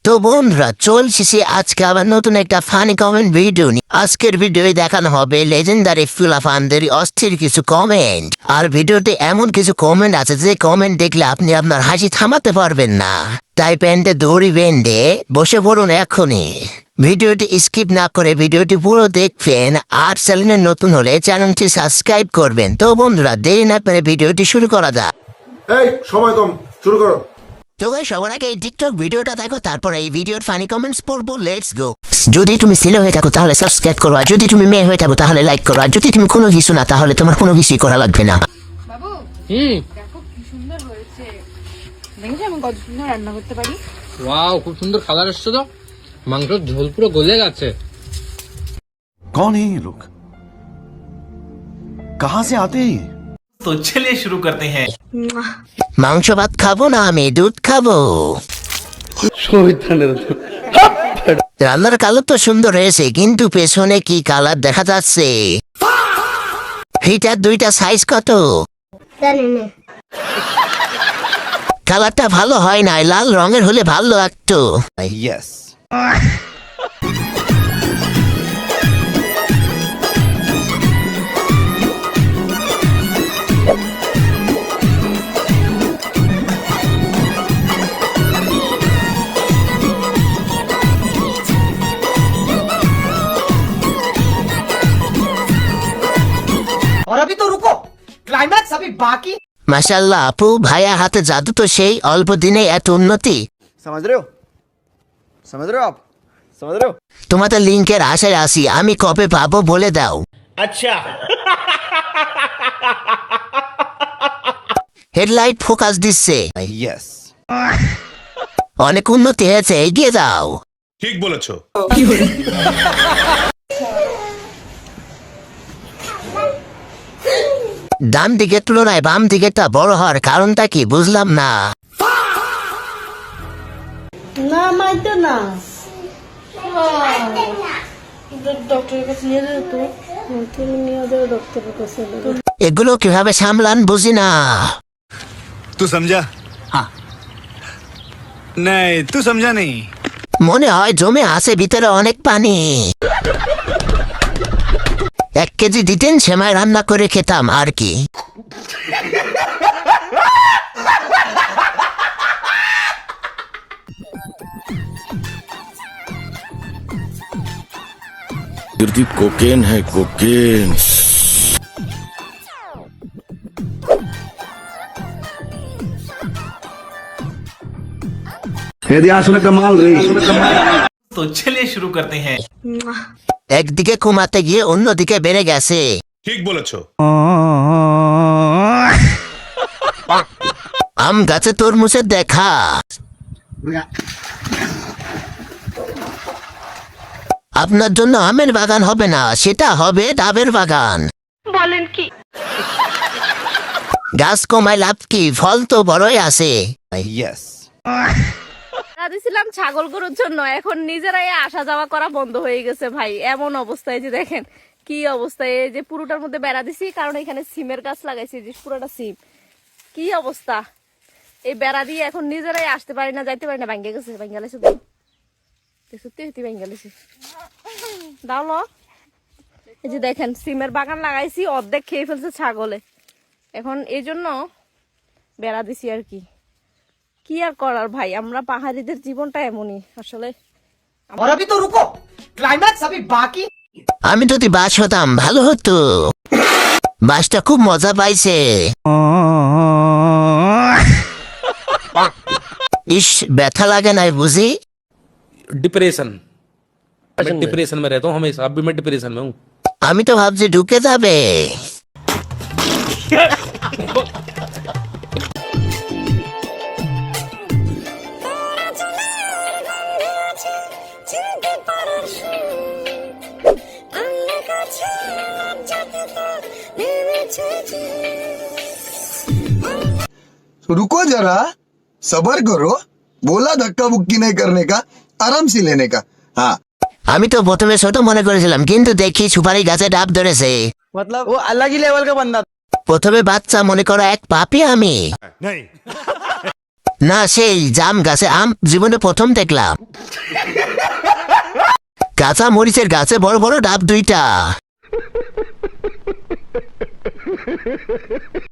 তো বন্ধুরা চলছে আজকে আবার নতুন একটা ফানি কমেন্ট ভিডিও নিয়ে। আজকের ভিডিওে দেখানো হবে লেজেন্ডারি ফুলাফানদের অস্থির কিছু কমেন্ট। আর ভিডিওতে এমন কিছু কমেন্ট আছে যে কমেন্ট দেখলে আপনি আপনার হাসি থামাতে পারবেন না। তাই প্যান্টে দড়ি বেঁধে বসে পড়ুন এখনই। ভিডিওটি স্কিপ না করে ভিডিওটি পুরো দেখবেন। আর চ্যানেলে নতুন হলে চ্যানেলটি সাবস্ক্রাইব করবেন। তো বন্ধুরা দেরি না করে ভিডিওটি শুরু করা যাক। এই সময় কম, শুরু করো। তো গাইস সবার আগে এই টিকটক ভিডিওটা দেখো, তারপর এই ভিডিওর ফানি কমেন্টস পড়বো। Let's go. যদি তুমি ছেলে হয়ে থাকো তাহলে সাবস্ক্রাইব করো, আর যদি তুমি মেয়ে হয়ে থাকো তাহলে লাইক করো, আর যদি তুমি কোনো কিছু না তাহলে তোমার কোনো কিছুই করা লাগবে না। বাবু দেখো কি সুন্দর হয়েছে। দেখেছি আমি কত সুন্দর রান্না করতে পারি। ওয়াও, খুব সুন্দর কালার এসছে তো। মাংসের ঝোল পুরো গলে গেছে। कौन है ये लोग? कहां से आते हैं ये? तो चलिए शुरू करते हैं। মাংস ভাত খাবো না, আমি দুধ খাবো। রান্নার কালার তো সুন্দর হয়েছে, কিন্তু পেছনে কি কালার দেখা যাচ্ছে? হিটার দুইটা সাইজ কত? কালারটা ভালো হয় না, লাল রঙের হলে ভালো লাগতো। यस और अभी तो रुको, क्लाइमैक्स अभी बाकी। মাশাআল্লাহ আপু, ভাইয়া হাতে জাদু তো সেই, অল্প দিনে এত উন্নতি। समझ रहे हो? समझ रहे हो आप? समझ रहे हो? তোমাদের লিঙ্কের আশায় আসি, আমি কবে পাবো বলে দাও। अच्छा হেডলাইট ফোকাস দিচ্ছে, यस অনেক উন্নতি হয়েছে, এগিয়ে দাও। ঠিক বলেছো। ডান দিকের তুলনায় বাম দিকেরটা বড় হওয়ার কারণটা কি বুঝলাম না। না মাইতো না। ডক্টরের কাছে নিয়ে যাও তো। তুমি নিয়ে যাও ডক্টরের কাছে। এগুলো কিভাবে সামলান বুঝি না। तू समझा? हाँ नहीं, तू समझा नहीं। মনে হয় জমে আছে ভিতরে অনেক পানি। 1 কেজি দিতেন, সেমাই রান্না করে খেতাম আর কি। गिरती कोकेन है कोकेन। तो चलिए शुरू करते हैं। একদিকে ঘুমাতে গিয়ে অন্যদিকে বেড়ে গেছে। ঠিক বলেছো। আম গাছে তরমুজের দেখা। আপনার জন্য আমের বাগান হবে না, সেটা হবে ডাবের বাগান। বলেন কি? গাছ কমায় লাভ কি, ফল তো বড়ই আছে। यस দিছিলাম ছাগল গরুর জন্য, এখন নিজেরাই আসা যাওয়া করা বন্ধ হয়ে গেছে ভাই। এমন অবস্থায় যে দেখেন কি অবস্থায়, এই যে পুরোটার মধ্যে বেড়া দিছি, কারণ এখানে সিমের গাছ লাগাইছি, যে পুরোটা সিম। কি অবস্থা, এই বেড়া দিয়ে এখন নিজেরাই আসতে পারি না, যাইতে পারি না। ভাঙ্গে গেছে, ভাঙ্গে গেছে তো সত্যি সত্যি ভাঙ্গে গেছে। দাও লো। এই যে দেখেন সিমের বাগান লাগাইছি, অর্ধেক খেয়ে ফেলছে ছাগলে। এখন এই জন্য বেড়া দিছি আর কি। কি আর করার ভাই, আমরা পাহাড়িদের জীবনটা এমনই আসলে। और अभी तो रुको, क्लाइमैक्स अभी बाकी। আমি যদি বাস হতাম ভালো হতো। বাসটা খুব মজা পাইছে। ইস, ব্যথা লাগে নাই বুঝি। डिप्रेशन, मैं डिप्रेशन में रहता हूँ हमेशा। अब भी मैं डिप्रेशन में हूँ। আমি তো ভাবছি ঢুকে যাবে। रुको जरा, सबर करो। बोला धक्का बुक्की नहीं करने का, आराम से लेने का। हाँ আমি তো প্রথমে ছোট মনে করেছিলাম, কিন্তু দেখি সুপারি গাছে ডাব ধরেছে। मतलब वो अलग ही लेवल का बंदा। প্রথমে বাচ্চা মনে করা এক পাপী আমি। না সেই জাম গাছে আম জীবনে প্রথম দেখলাম। কাঁচা মরিচের গাছে বড় বড় ডাব 2টা।